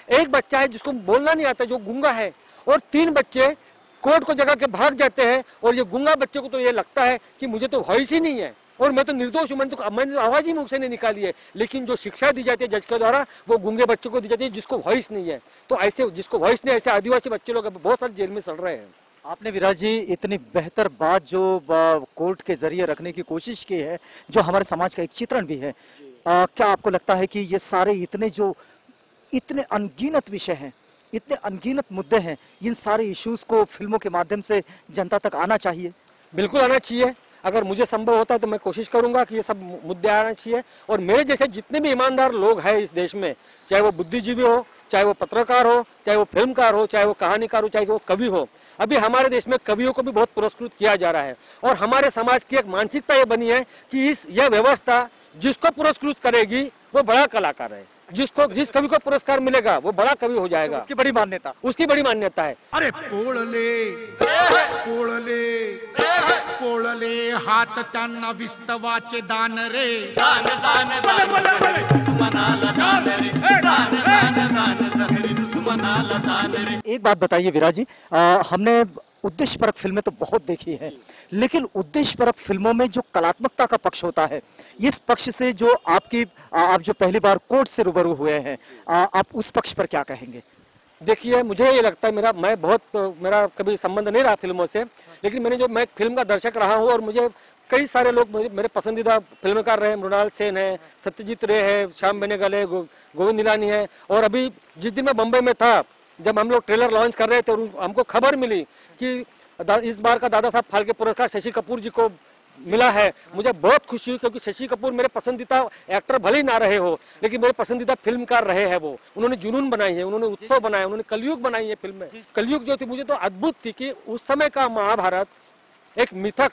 1 बच्चा है जिसको बोलना नहीं आता, जो गूंगा है, और 3 बच्चे कोर्ट को जगा के भाग जाते हैं। और ये गूंगा बच्चे को तो ये लगता है कि मुझे तो वॉइस ही नहीं है और मैं तो निर्दोष हूं, मैंने आवाज ही मुंह से नहीं निकाली है। लेकिन जो शिक्षा दी जाती है जज के द्वारा वो गूंगे बच्चों को दी जाती है जिसको वॉइस नहीं है। तो ऐसे जिसको वॉइस नहीं, ऐसे आदिवासी बच्चे लोग बहुत सारे जेल में सड़ रहे हैं। आपने विराज जी इतनी बेहतर बात जो कोर्ट के जरिए रखने की कोशिश की है, जो हमारे समाज का एक चित्रण भी है, क्या आपको लगता है कि ये सारे इतने अनगिनत विषय हैं, इतने अनगिनत मुद्दे हैं, इन सारे इश्यूज को फिल्मों के माध्यम से जनता तक आना चाहिए? बिल्कुल आना चाहिए। अगर मुझे संभव होता है तो मैं कोशिश करूंगा कि ये सब मुद्दे आना चाहिए। और मेरे जैसे जितने भी ईमानदार लोग हैं इस देश में, चाहे वो बुद्धिजीवी हो, चाहे वो पत्रकार हो, चाहे वो फिल्मकार हो, चाहे वो कहानीकार हो, चाहे वो कवि हो। अभी हमारे देश में कवियों को भी बहुत पुरस्कृत किया जा रहा है और हमारे समाज की एक मानसिकता ये बनी है कि यह व्यवस्था जिसको पुरस्कृत करेगी वो बड़ा कलाकार है, जिस कवि को पुरस्कार मिलेगा वो बड़ा कवि हो जाएगा। उसकी बड़ी मान्यता है। अरे पोळले हात त्यांना विस्तवाचे दान रे. दान दान दान दुश्मनाला दान रे. दान दान दान दुश्मनाला दान रे. एक बात बताइए विराज जी, हमने उद्देश्यपरक फिल्में तो बहुत देखी है, लेकिन उद्देश्यपरक फिल्मों में जो कलात्मकता का पक्ष होता है, इस पक्ष से जो आप जो पहली बार कोर्ट से रूबरू हुए हैं, आप उस पक्ष पर क्या कहेंगे? देखिए, मुझे ये लगता है, मेरा कभी संबंध नहीं रहा फिल्मों से, लेकिन मैं एक फिल्म का दर्शक रहा हूँ और मुझे कई सारे लोग मेरे पसंदीदा फिल्मकार रहे। मृणाल सेन है, सत्यजीत रे है, श्याम बेनेगल है, गोविंद निलानी है। और अभी जिस दिन मैं बम्बई में था, जब हम लोग ट्रेलर लॉन्च कर रहे थे और हमको खबर मिली कि इस बार का दादा साहब फाल्के पुरस्कार शशि कपूर जी को मिला है, मुझे बहुत खुशी हुई, क्योंकि शशि कपूर मेरे पसंदीदा एक्टर भले ही ना रहे हो, लेकिन मेरे पसंदीदा फिल्मकार रहे हैं। वो उन्होंने जुनून बनाई है, उन्होंने उत्सव बनाया, उन्होंने कलयुग बनाई है फिल्म में। कलयुग जो थी, मुझे तो अद्भुत थी कि उस समय का महाभारत एक मिथक,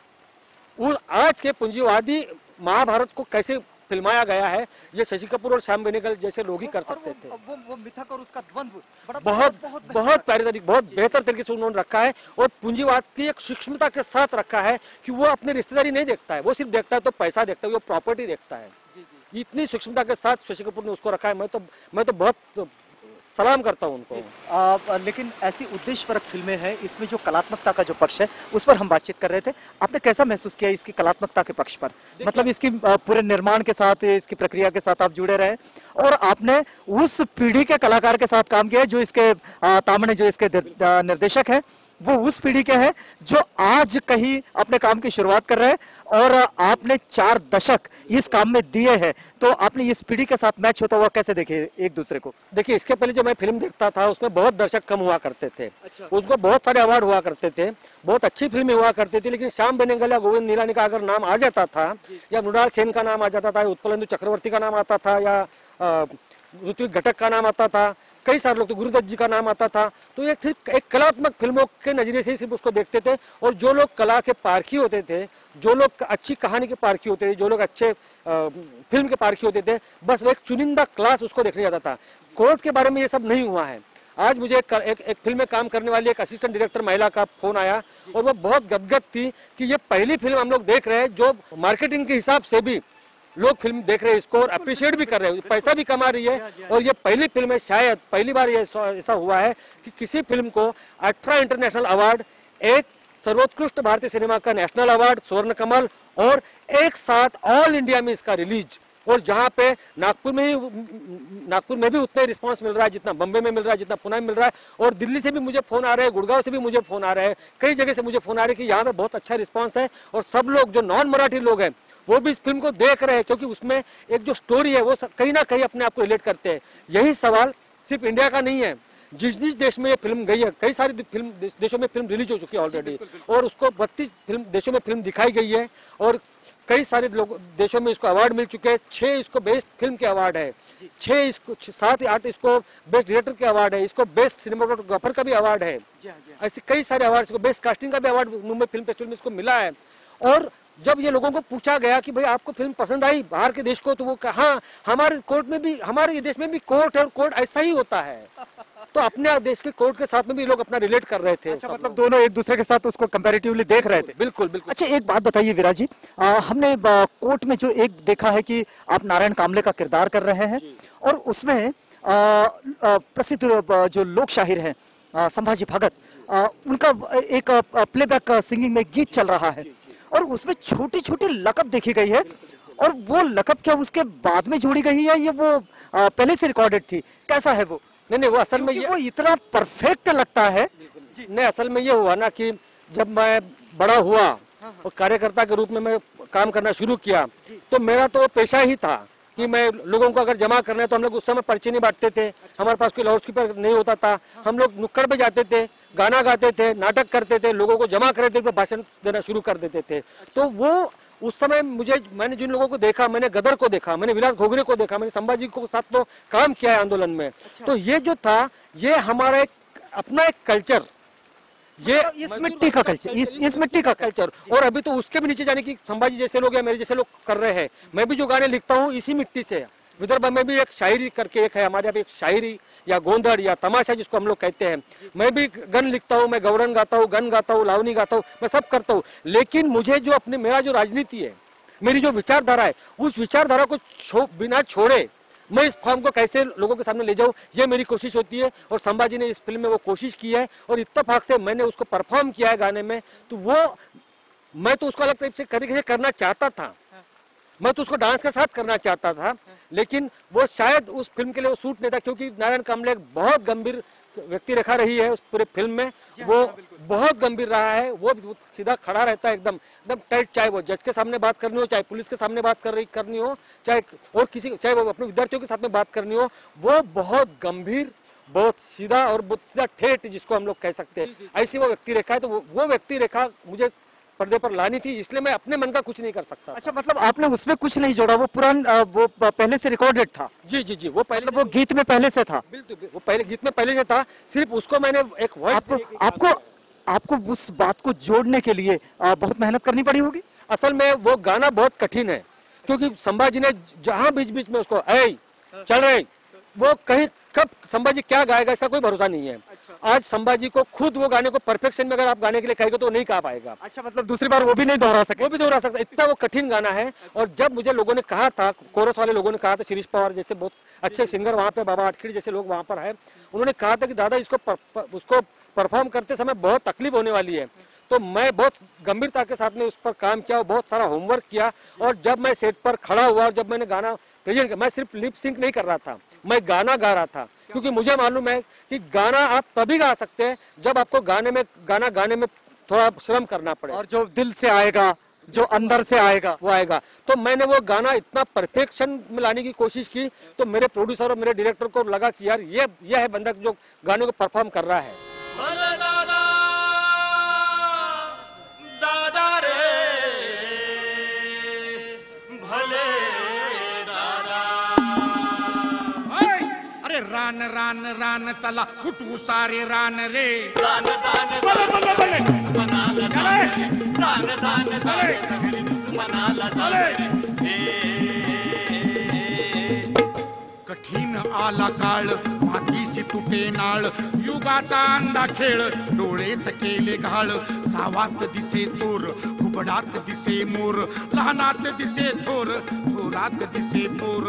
आज के पूंजीवादी महाभारत को कैसे फिल्माया गया है, ये शशि कपूर और श्याम बेनेगल जैसे लोग ही कर सकते थे। वो मिथक और उसका द्वंद्व बहुत प्यारी तरीके, बहुत बेहतर तरीके से उन्होंने रखा है और पूंजीवाद की एक सूक्ष्मता के साथ रखा है कि वो अपनी रिश्तेदारी नहीं देखता है, वो सिर्फ देखता है तो पैसा देखता है, वो प्रॉपर्टी देखता है। इतनी सूक्ष्मता के साथ शशि कपूर ने उसको रखा है। मैं तो बहुत सलाम करता हूँ उनको। लेकिन ऐसी उद्देश्यपरक फिल्में हैं, इसमें जो कलात्मकता का जो पक्ष है उस पर हम बातचीत कर रहे थे। आपने कैसा महसूस किया इसकी कलात्मकता के पक्ष पर? मतलब इसकी पूरे निर्माण के साथ, इसकी प्रक्रिया के साथ आप जुड़े रहे और आपने उस पीढ़ी के कलाकार के साथ काम किया जो इसके तामने जो इसके निर्देशक है, वो उस पीढ़ी के हैं जो आज कहीं अपने काम की शुरुआत कर रहे हैं और आपने 4 दशक इस काम में दिए हैं, तो आपने इस पीढ़ी के साथ मैच होता हुआ कैसे देखे एक दूसरे को? देखिए, इसके पहले जो मैं फिल्म देखता था उसमें बहुत दर्शक कम हुआ करते थे। अच्छा। उसको बहुत सारे अवार्ड हुआ करते थे, बहुत अच्छी फिल्में हुआ करती थी, लेकिन श्याम बेनेगल या गोविंद निलानी का अगर नाम आ जाता था, या मृणाल सेन का नाम आ जाता था, उत्पलेंदु चक्रवर्ती का नाम आता था, या ऋत्विक घटक का नाम आता था, कई सारे लोग, तो गुरुदत्त जी का नाम आता था, तो ये सिर्फ एक कलात्मक फिल्मों के नजरिए से ही सिर्फ उसको देखते थे। और जो लोग कला के पारखी होते थे, जो लोग अच्छी कहानी के पारखी होते थे, जो लोग अच्छे फिल्म के पारखी होते थे, बस वो एक चुनिंदा क्लास उसको देखने जाता था। कोर्ट के बारे में ये सब नहीं हुआ है। आज मुझे एक फिल्म में काम करने वाली एक असिस्टेंट डायरेक्टर महिला का फोन आया और वो बहुत गदगद थी कि ये पहली फिल्म हम लोग देख रहे हैं जो मार्केटिंग के हिसाब से भी लोग फिल्म देख रहे हैं इसको और अप्रिशिएट भी कर रहे हैं, पैसा भी कमा रही है। और ये पहली फिल्म है, शायद पहली बार ये ऐसा हुआ है कि किसी फिल्म को 18 इंटरनेशनल अवार्ड, एक सर्वोत्कृष्ट भारतीय सिनेमा का नेशनल अवार्ड स्वर्ण कमल और एक साथ ऑल इंडिया में इसका रिलीज, और जहां पे नागपुर में भी उतना ही रिस्पांस मिल रहा है जितना बम्बई में मिल रहा है, जितना पुणे में मिल रहा है। और दिल्ली से भी मुझे फोन आ रहे हैं, गुड़गांव से भी मुझे फोन आ रहे हैं, कई जगह से मुझे फोन आ रहे हैं कि यहाँ पे बहुत अच्छा रिस्पांस है। और सब लोग जो नॉन मराठी लोग हैं वो भी इस फिल्म को देख रहे हैं, क्योंकि उसमें एक जो स्टोरी है वो कहीं ना कहीं अपने आप को रिलेट करते हैं। यही सवाल सिर्फ इंडिया का नहीं है, जिस जिस देश में ये फिल्म गई है, कई सारे देशों में फिल्म रिलीज हो चुकी है ऑलरेडी, और उसको 32 देशों में फिल्म दिखाई गई है और कई सारे देशों में इसको अवार्ड मिल चुके हैं। 6 इसको बेस्ट फिल्म के अवार्ड है, 7 या 8 इसको बेस्ट डायरेक्टर के अवार्ड है, इसको बेस्ट सिनेमाटोग्राफर का भी अवार्ड है। ऐसे कई सारे अवार्ड, इसको बेस्ट कास्टिंग का भी अवार्ड मुंबई फिल्म फेस्टिवल में इसको मिला है। और जब ये लोगों को पूछा गया कि भाई आपको फिल्म पसंद आई बाहर के देश को, तो वो कहा हाँ, हमारे कोर्ट में भी, हमारे देश में भी कोर्ट है और कोर्ट ऐसा ही होता है। तो अपने देश के कोर्ट के साथ में भी लोग अपना रिलेट कर रहे थे। अच्छा, मतलब दोनों एक दूसरे के साथ उसको कंपैरेटिवली देख रहे थे। बिल्कुल बिल्कुल। अच्छा, एक बात बताइए विराज जी, हमने कोर्ट में जो एक देखा है कि आप नारायण कामले का किरदार कर रहे हैं और उसमें प्रसिद्ध जो लोक शायर हैं संभाजी भगत, उनका एक प्लेबैक सिंगिंग में गीत चल रहा है और उसमें छोटी छोटी लकब देखी गई है। और वो लकब क्या उसके बाद में जोड़ी गई है, ये वो पहले से रिकॉर्डेड थी? कैसा है वो? नहीं, वो असल में वो इतना परफेक्ट लगता है। नहीं, असल में ये हुआ ना कि जब मैं बड़ा हुआ और कार्यकर्ता के रूप में मैं काम करना शुरू किया, तो मेरा तो पेशा ही था कि मैं लोगों को अगर जमा करना है, तो हम लोग उस समय पर्ची नहीं बांटते थे, हमारे पास कोई लाउडस्पीकर नहीं होता था, हम लोग नुक्कड़ पे जाते थे, गाना गाते थे, नाटक करते थे, लोगों को जमा करते थे, भाषण देना शुरू कर देते थे। तो वो उस समय मैंने जिन लोगों को देखा, मैंने गदर को देखा, मैंने विलास घोगरे को देखा, मैंने संभाजी को साथ तो काम किया है आंदोलन में। तो ये जो था, ये हमारा एक अपना एक कल्चर, ये इस मिट्टी का कल्चर, इस मिट्टी का कल्चर। और अभी तो उसके भी नीचे जाने की संभाजी जैसे लोग या मेरे जैसे लोग कर रहे हैं। मैं भी जो गाने लिखता हूँ इसी मिट्टी से, विदर्भ में भी एक शायरी करके एक है, हमारे यहाँ भी एक शायरी या गोंधड़ या तमाशा जिसको हम लोग कहते हैं। मैं भी गन लिखता हूँ, मैं गौरन गाता हूँ, गन गाता हूँ, लावनी गाता हूँ, मैं सब करता हूँ। लेकिन मुझे जो अपने मेरा जो राजनीति है, मेरी जो विचारधारा है, उस विचारधारा को बिना छोड़े मैं इस फॉर्म को कैसे लोगों के सामने ले जाऊं, ये मेरी कोशिश होती है। और संभाजी ने इस फिल्म में वो कोशिश की है और इत्तेफाक से मैंने उसको परफॉर्म किया है गाने में। तो वो मैं तो उसको अलग टाइप से तरीके से करना चाहता था, मैं तो उसको डांस के साथ करना चाहता था, लेकिन वो शायद उस फिल्म के लिए वो सूट नहीं था, क्योंकि नारायण कांबले एक बहुत गंभीर व्यक्ति रेखा रही है उस पूरे फिल्म में। वो बहुत गंभीर रहा है, वो सीधा खड़ा रहता है एकदम एकदम टाइट, चाहे वो जज के सामने बात करनी हो, चाहे पुलिस के सामने बात करनी हो, चाहे और किसी, चाहे वो अपने विद्यार्थियों के साथ में बात करनी हो, वो बहुत गंभीर, बहुत सीधा और बहुत सीधा ठेठ जिसको हम लोग कह सकते हैं, ऐसी वो व्यक्ति रेखा है। तो वो व्यक्ति रेखा मुझे पर्दे पर लानी थी, इसलिए मैं अपने मन का कुछ नहीं कर सकता। अच्छा, मतलब आपने उसमें कुछ नहीं जोड़ा, वो वो पहले से रिकॉर्डेड था? जी जी जी, वो पहले मतलब वो गीत में पहले से था? बिल्कुल, वो पहले गीत में पहले से था, सिर्फ उसको मैंने एक वॉइस आपको उस बात को जोड़ने के लिए बहुत मेहनत करनी पड़ी होगी। असल में वो गाना बहुत कठिन है, क्योंकि संभाजी ने जहां बीच बीच में उसको चल रहे, वो कहीं कब संभाजी क्या गाएगा इसका कोई भरोसा नहीं है। आज संभाजी को खुद वो गाने को परफेक्शन में अगर आप गाने के लिए कहेंगे तो नहीं गा पाएगा। अच्छा, मतलब दूसरी बार वो भी नहीं दोहरा सके? वो भी दोहरा सकता, इतना वो कठिन गाना है। और जब मुझे लोगों ने कहा था, कोरस वाले लोगों ने कहा था, शिरीष पवार जैसे बहुत अच्छे सिंगर वहाँ पे, बाबा आटखिड़ी जैसे लोग वहाँ पर है, उन्होंने कहा था कि दादा उसको परफॉर्म करते समय बहुत तकलीफ होने वाली है। तो मैं बहुत गंभीरता के साथ में उस पर काम किया, बहुत सारा होमवर्क किया। और जब मैं सेट पर खड़ा हुआ, जब मैंने गाना प्रेजेंट किया, मैं सिर्फ लिप सिंक नहीं कर रहा था, मैं गाना गा रहा था, क्योंकि मुझे मालूम है कि गाना आप तभी गा सकते हैं जब आपको गाना गाने में थोड़ा श्रम करना पड़े, और जो दिल से आएगा, जो अंदर से आएगा, वो आएगा। तो मैंने वो गाना इतना परफेक्शन में लाने की कोशिश की, तो मेरे प्रोड्यूसर और मेरे डायरेक्टर को लगा कि यार ये है बंदा जो गाने को परफॉर्म कर रहा है। भले दादा दादा रे, भले दादा। अरे रान रान रान चला उठू सारे रान रे, दान दान बले बले बले दुश्मनाला दान, दान दान दान दुश्मनाला दान। कठीण आला काळ, मातीशी तुटे नाळ, युगाचा अंधा खेळ, डोळेच केले घाळ, सावात दिसे चोर, उबडात दिसे मोर, लहानात दिसे थोर, थोरात दिसे पोर।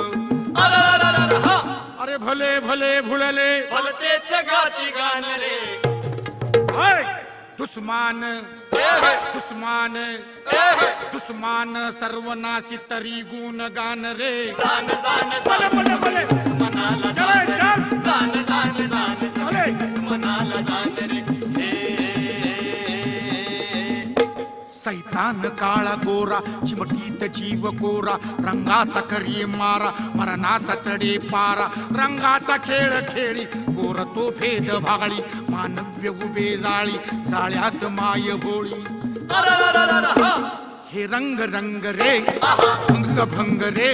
अरे भले भले भुळले, भलतेच गाती गान रे, दुश्मान दुश्मान दुश्मान सर्वनाशी तरी गुण गान रे, दान दान बले बले बले दुश्मनाला चल चल दान दान दान दुश्मनाला दान रे। सैतान काळा गोरा, चिमटीत जीव गोरा, रंगाचा करी मारा, मरणाचा चढे पारा, रंगाचा खेळ खेळी, गोर तो भेद भाळी, मानव्य उभे जाळी, जाळ्यात माय होळी। हे रंग रंग रे, भंग भंग रे,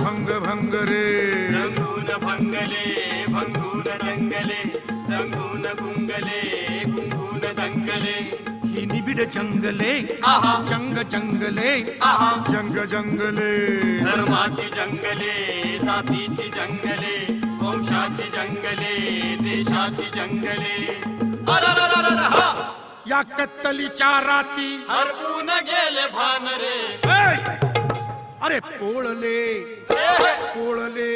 भंग भंग रे, रंगून भंगले भंगून रंगले, रंगून गुंगले गुंगून दंगले। ही निबिड जंगले, जंग जंगले, जंग जंगले, धर्माची जंगले, जातीची जंगले, वंशाची जंगले, देशाची जंगले। या कत्तलीच्या राती हरपून गेले भान रे, अरे पोळले पोळले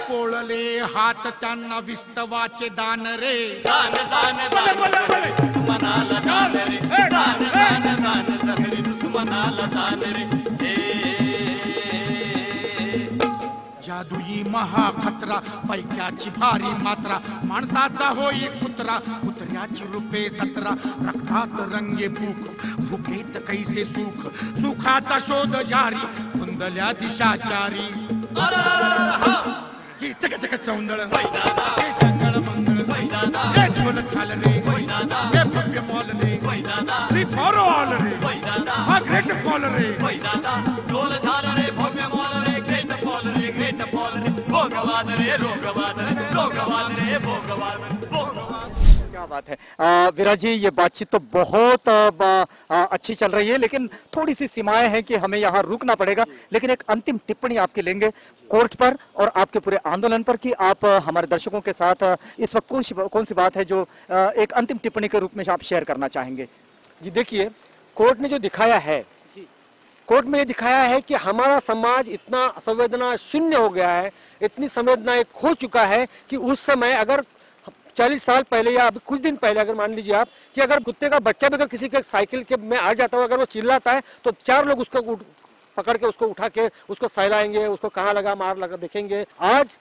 पोळले हात त्यांना विस्तवाचे दान रे, दान दान दान दुश्मनाला दान रे, दान दान दान दान दुश्मनाला दान रे। जादुई महाखतरा, पैक्याची भारी मात्रा, माणसाचा होई कुत्रा, कुत्र्याची रूपे 17, रक्तात रंगे भूक, भुकेत कैसे सुख, सुखाचा शोध जारी, कुंदल्या दिशाचारी। हे चक चक चौंदळ, हे जंगळ मंगळ, हे झोल छाल रे, हे भव्य मॉल रे, फ्री फॉर ऑल रे, हा ग्रेट फॉल रे, झोल झाल रे, भव्य मॉल रे, ग्रेट फॉल रे, ग्रेट फॉल रे, भोगवाद रे, रोगवाद रे, रोगवाद रे, भोगवाद भोगवाद। क्या बात है। विराज जी, ये बातचीत तो बहुत अच्छी चल रही है, लेकिन थोड़ी सी सीमाएं हैं कि हमें यहाँ रुकना पड़ेगा। लेकिन एक अंतिम टिप्पणी आपकी लेंगे कोर्ट पर और आपके पूरे आंदोलन पर कि आप हमारे दर्शकों के साथ इस वक्त कौन सी बात है जो एक अंतिम टिप्पणी के रूप में आप शेयर करना चाहेंगे। जी देखिए, कोर्ट ने जो दिखाया है, कोर्ट में ये दिखाया है कि हमारा समाज इतना संवेदना शून्य हो गया है, इतनी संवेदनाएं खो चुका है कि उस समय अगर 40 साल पहले या अभी कुछ दिन पहले अगर मान लीजिए आप कि अगर कुत्ते का बच्चा भी अगर किसी के साइकिल के में आ जाता हो, अगर वो चिल्लाता है तो 4 लोग उसको पकड़ के उसको उठा के उसको सहलाएंगे, उसको कहाँ लगा मार लगा देखेंगे। आज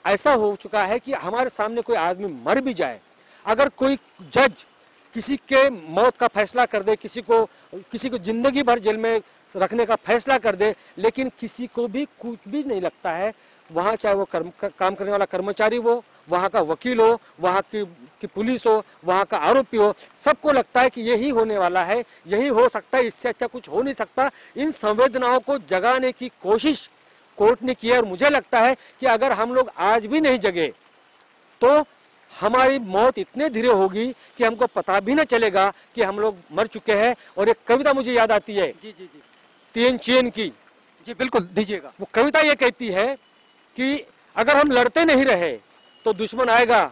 ऐसा हो चुका है कि हमारे सामने कोई आदमी मर भी जाए, अगर कोई जज किसी के मौत का फैसला कर दे, किसी को जिंदगी भर जेल में रखने का फैसला कर दे, लेकिन किसी को भी कुछ भी नहीं लगता है। वहाँ चाहे वो काम करने वाला कर्मचारी हो, वहाँ का वकील हो, वहाँ की पुलिस हो, वहाँ का आरोपी हो, सबको लगता है कि यही होने वाला है, यही हो सकता है, इससे अच्छा कुछ हो नहीं सकता। इन संवेदनाओं को जगाने की कोशिश कोर्ट ने की है और मुझे लगता है कि अगर हम लोग आज भी नहीं जगे तो हमारी मौत इतने धीरे होगी कि हमको पता भी न चलेगा कि हम लोग मर चुके हैं। और एक कविता मुझे याद आती है जी जी जी तिएन चिएन की। जी बिल्कुल दीजिएगा। वो कविता ये कहती है कि अगर हम लड़ते नहीं रहे तो दुश्मन आएगा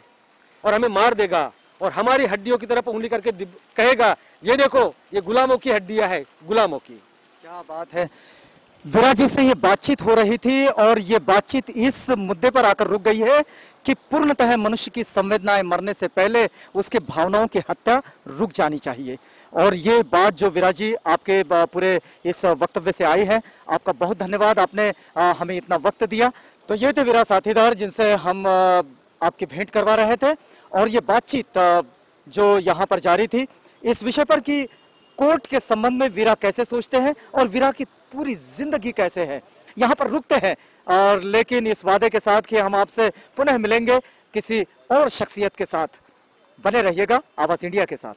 और हमें मार देगा और हमारी हड्डियों की तरफ उंगली करके कहेगा, ये देखो ये गुलामों की हड्डियां है, गुलामों की। क्या बात है। विराज जी से ये बातचीत हो रही थी और ये बातचीत इस मुद्दे पर आकर रुक गई है कि पूर्णतः मनुष्य की संवेदनाएं मरने से पहले उसके भावनाओं की हत्या रुक जानी चाहिए। और ये बात जो विराज जी आपके पूरे इस वक्तव्य से आई है, आपका बहुत धन्यवाद, आपने हमें इतना वक्त दिया। तो ये थे विराज साथीदार जिनसे हम आपकी भेंट करवा रहे थे और ये बातचीत जो यहाँ पर जारी थी इस विषय पर कि कोर्ट के संबंध में वीरा कैसे सोचते हैं और वीरा की पूरी जिंदगी कैसे है। यहाँ पर रुकते हैं और लेकिन इस वादे के साथ कि हम आपसे पुनः मिलेंगे किसी और शख्सियत के साथ। बने रहिएगा आवाज इंडिया के साथ।